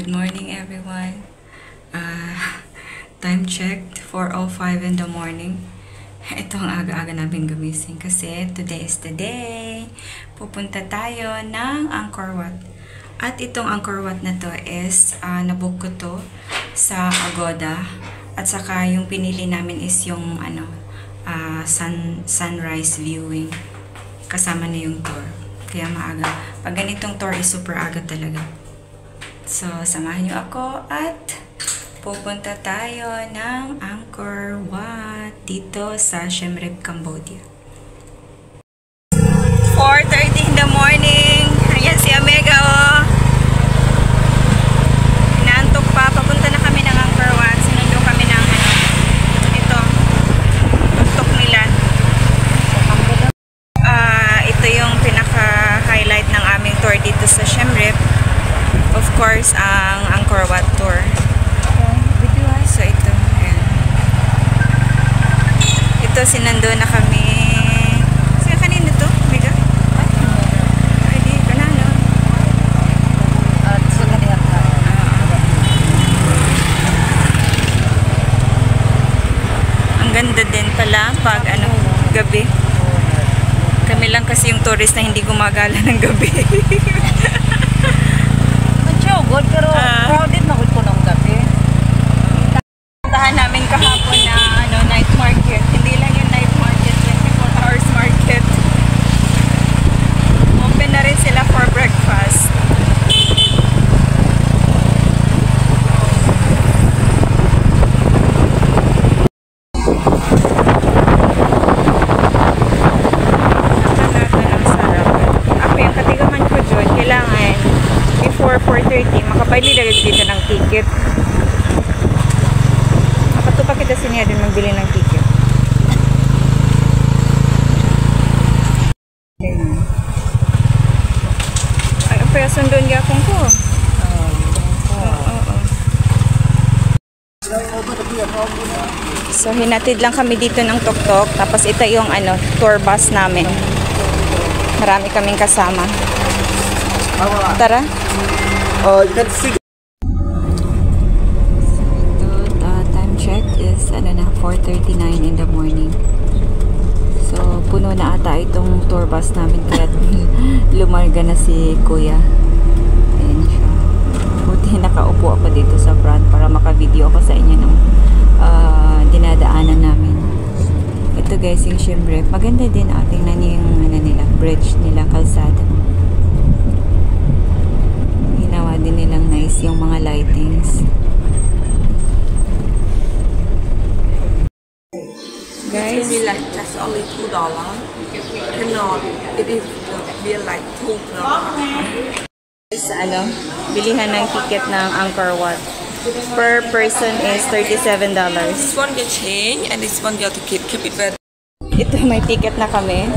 Good morning everyone. Time checked, 4:05 in the morning. Ito ang aga-aga namin gumising kasi today is the day. Pupunta tayo ng Angkor Wat. At itong Angkor Wat na to is nabook ko to sa Agoda. At saka yung pinili namin is yung sunrise viewing. Kasama na yung tour. Kaya maaga. Pag ganitong tour is super aga talaga. So, samahan niyo ako at pupunta tayo ng Angkor Wat dito sa Siem Reap, Cambodia. 4:30 in the morning. Ayan si Omega, oh. Inaantok pa. Papunta na kami ng Angkor Wat. Sinundo kami ng ito. Tuktok nila. Ito yung pinaka-highlight ng aming tour dito sa Siem Reap. Of course, ang Angkor Wat tour. So, ito. Ayan. Ito, sinando na kami. So, kanina to? Mega? Ay, di. Kanano? Ang ganda din pala pag gabi. Kami lang kasi yung tourist na hindi gumagala ng gabi. Good, pero crowded na ko ng gabi. Puntahan namin kahapon na night market. Hindi lang yung night market, 24 hours market. Open na rin sila for breakfast. Before 4:30, makapili na dito ng ticket. Makatupa kita sa niya din magbili ng ticket. Ay, ang person doon gapong ko. So, hinatid lang kami dito ng tuktok. Tapos ito yung tour bus namin. Marami kaming kasama. Tara. You can see. Time check is 4:39 in the morning. So puno na ata itong tour bus namin kaya lumarga na si Kuya. Ayan siya. Buti nakaupo ako dito sa front para maka-video ako sa inyo ng dinadaanan namin. Ito guys yung Siem Reap. Maganda din tingnan niyo yung nila, bridge nila, kalsada. Din nilang nice yung mga lightings. Guys, Like just only $2. Cannot. It is be like $2. Bilihan ng ticket ng Angkor Wat. Per person is $37. This one get change and this one get to keep it better. Ito may ticket na kami.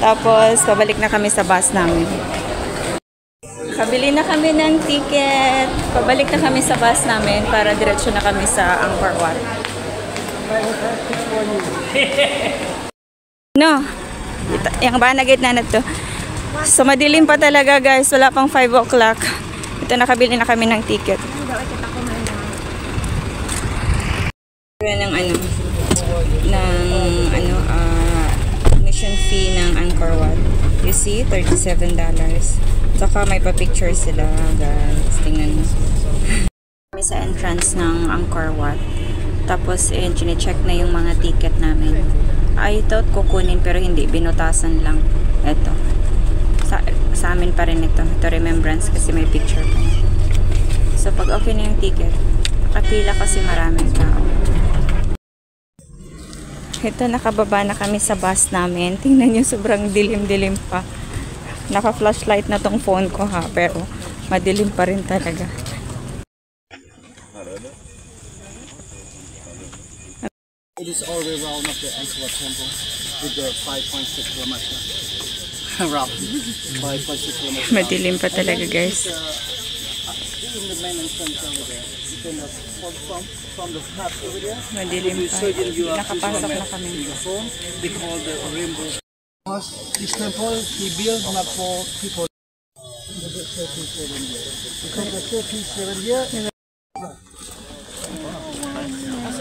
Tapos pabalik na kami sa bus namin. Kabili na kami ng ticket. Pabalik na kami sa bus namin para diretso na kami sa Angkor Wat. No. Yung banagit na to. So madilim pa talaga guys. Wala pang 5 o'clock. Ito nakabili na kami ng ticket. Admission fee ng Angkor Wat. You see, $37. Saka may pa-picture sila, guys. Tingnan mo. Kami sa entrance ng Angkor Wat. Tapos, chine-check na yung mga ticket namin. I thought kukunin pero hindi. Binutasan lang. Ito. Sa amin pa rin ito. Ito remembrance kasi may picture pa. So, pag okay na yung ticket, nakapila kasi maraming tao. Ito, nakababa na kami sa bus namin. Tingnan nyo, sobrang dilim-dilim pa. Naka-flashlight na tong phone ko ha, pero madilim pa rin talaga. It is all around of the Angkor Wat temple with the 5.6 kilometers. Roughly 5.6 kilometers. Madilim pa talaga guys. In the main entrance over there, you can from the path over there. Madilim pa. Nakapasok na kami. They call the rainbow. This temple he built not for people. Alltså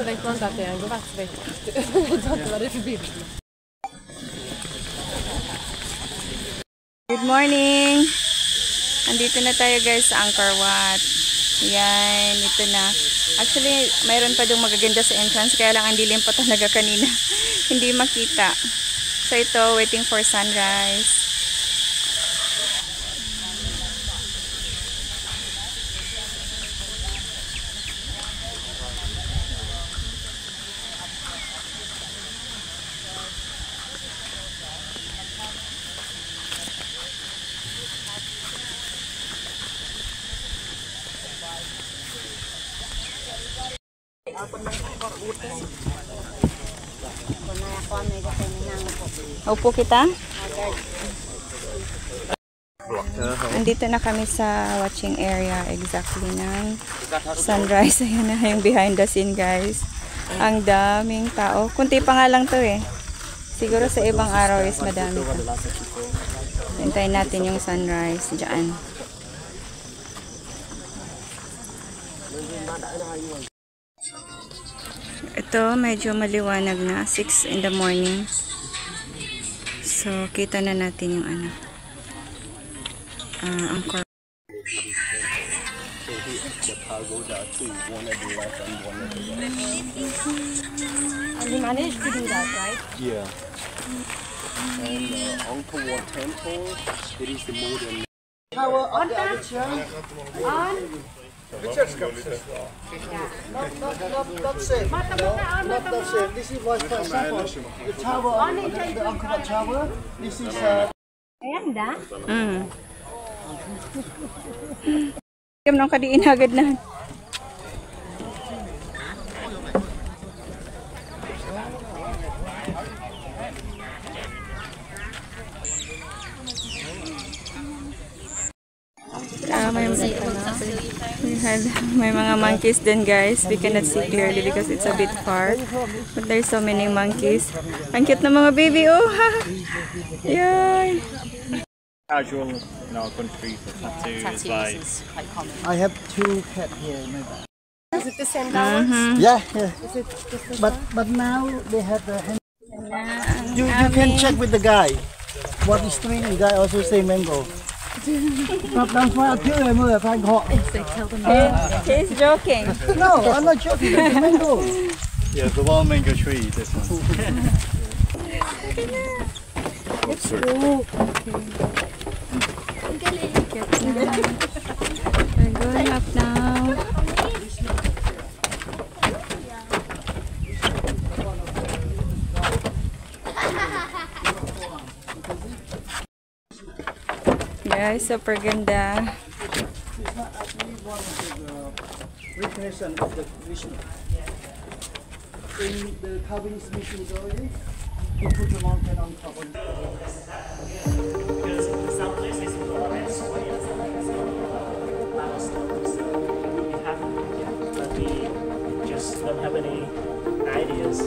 vet man inte att det är en gårdagsvecka. Det var det för billigt. Good morning! Andito na tayo guys sa Angkor Wat. Yan, ito na. Actually, mayroon pa doon magaganda sa entrance, kaya lang ang dilim pa talaga kanina. Hindi makita. So ito, waiting for sunrise. Upo kita. Andito na kami sa watching area exactly ng sunrise. Ayan na yung behind the scene guys. Ang daming tao. Kunti pa nga lang to eh. Siguro sa ibang araw is madami pa. Hintayin natin yung sunrise dyan. Ito medyo maliwanag na. 6 in the morning. So, kita na natin yung ano. Angkor. And you managed to do that, right? Yeah. And Angkor Wat Temple, it is the modern tower of the Avichar. Avichar sculpture. Not same. Not that same. This is was, for example, the tower of the Angkor Wat Tower. This is Ayan da. Kaya nung kadiin agad na. May mga monkeys din guys. We cannot see clearly because it's a bit far. But there's so many monkeys. Ang cute na mga baby. Oh! Yay! Casual in our country for tattoos like quite common. I have 2 cats here. Is it the same dollars? Yeah, yeah. But now they have the hand. You can check with the guy. What is tree? The guy also say mango. He's joking. No, I'm not joking. It's mango. yeah, the wild mango tree. This one. We're going up now. Guys, super ganda. It's not actually one of the recognition of the Vishnu. In the Calvinist mission already, he put the mountain on top of it. Because some places forest we have, but we just don't have any ideas.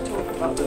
Talk about the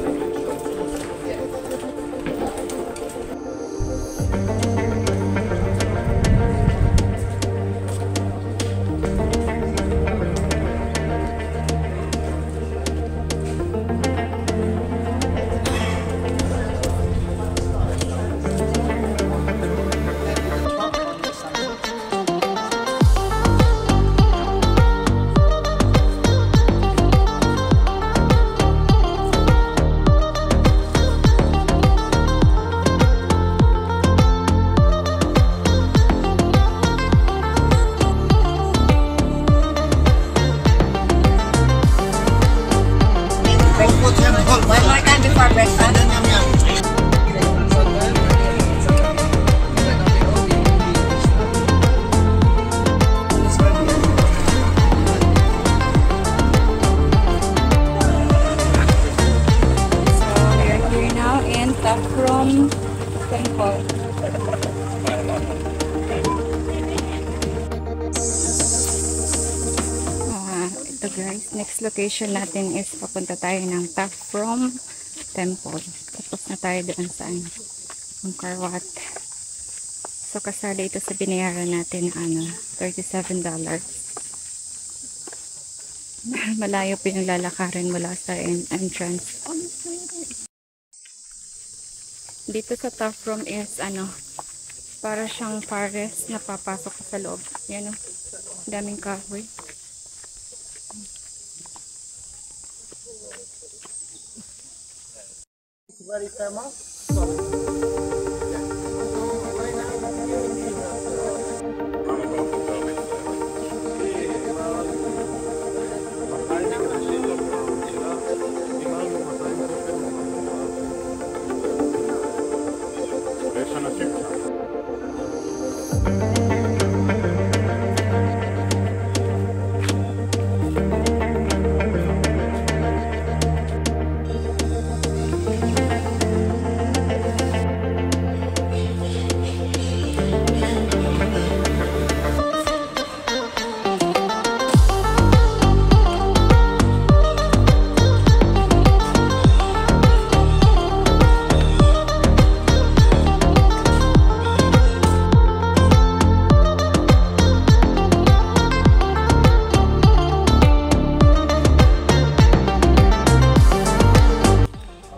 Ito guys, next location natin is papunta tayo ng Ta Prohm Temple. Tapos na tayo doon sa Angkor Wat. So, kasali ito sa binayaran natin $37. Malayo pa yung lalakarin mula sa entrance. Dito sa top room is para siyang forest na papasok ka sa loob. Yan o. Daming kahoy. Very famous.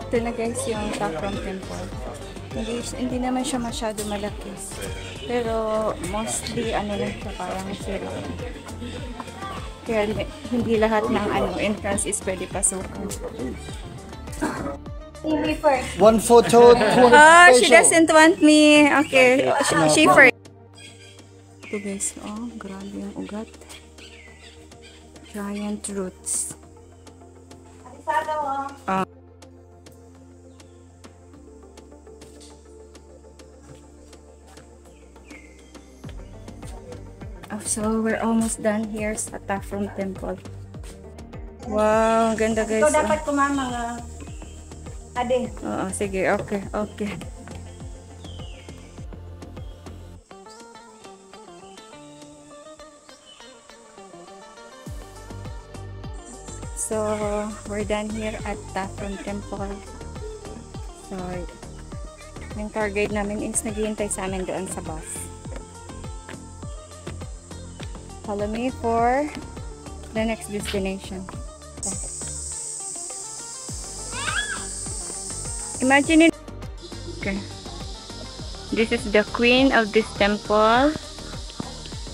Ito na guys yung Takram Temple. Hindi naman siya masyado malaki. Pero mostly lang siya, parang zero. Kaya hindi lahat ng entrance is pwede pasukan. One photo, 200 she doesn't want me. Okay, she first. Ito guys, grabe yung ugat. Giant roots. So, we're almost done here sa Takram Temple. Wow, ganda guys. Ito dapat kumama ade. Oo, sige, okay. So, we're done here at Takram Temple. So, yung tour guide namin is naghihintay sa amin doon sa bus. Follow me for the next destination. Imagine it. Okay. This is the queen of this temple.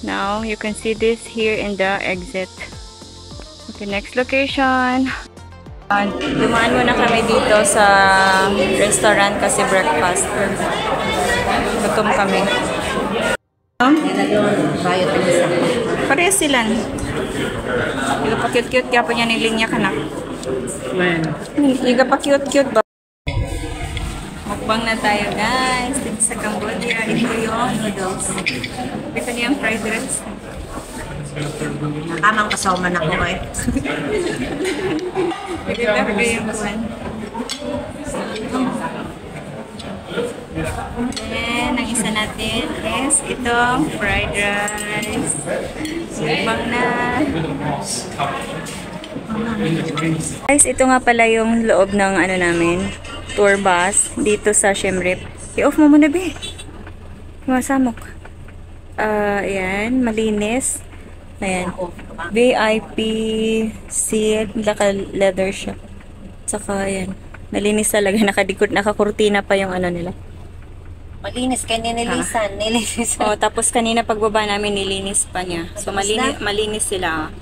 Now you can see this here in the exit. Okay, next location. Dumaan muna kami dito sa restaurant kasi breakfast. Gutom kami. Parehas sila. Iga pa cute-cute kaya po niya nilinya ka na. Iga pa cute-cute ba? Mukbang na tayo guys. Dito sa Cambodia. Ito yung noodles. Ito niya yung fried rice. Nakamang kasama na ko eh. Ito yung kuwan. And ang isa natin is itong fried rice. Mukbang na. Guys, ito nga pala yung loob ng namin. Tour bus dito sa Siem Reap. I-off mo muna, be. Masamok. Ayan, malinis. Ayan. VIP seat, naka-leather siya. Saka, ayan. Malinis talaga. Nakakurtina pa yung nila. Malinis kaya nililisan. Tapos kanina pagbaba namin nilinis pa niya. So, malinis sila.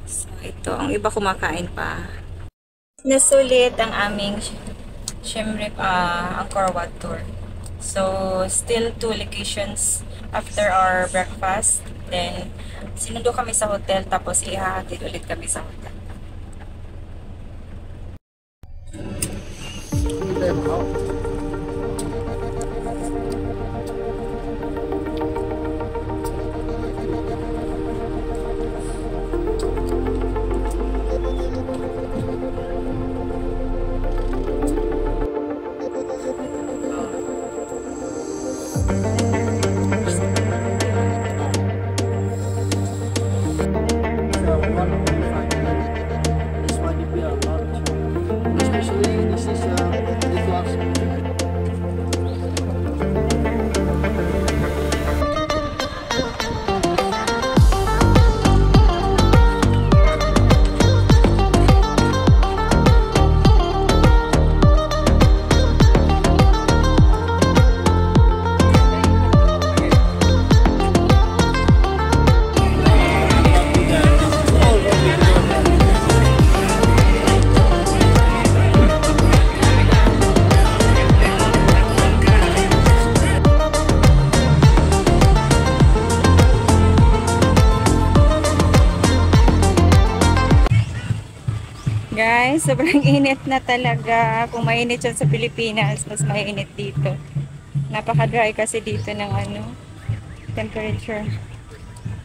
So, ito. Ang iba kumakain pa. Nasulit ang aming Siem Reap Angkor Wat tour. So, still 2 locations after our breakfast. Then, sinundo kami sa hotel. Tapos, ihahatid ulit kami sa hotel. guys, sobrang init na talaga. Kung mainit siya sa Pilipinas, mas mainit dito. Napaka-dry kasi dito ng temperature.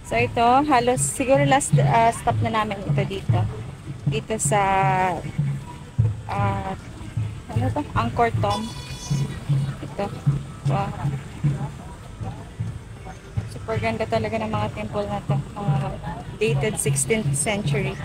So ito, halos siguro last stop na namin ito dito. Dito sa Angkor Thom. Ito. Wow. Super ganda talaga ng mga temple na to. Dated 16th century.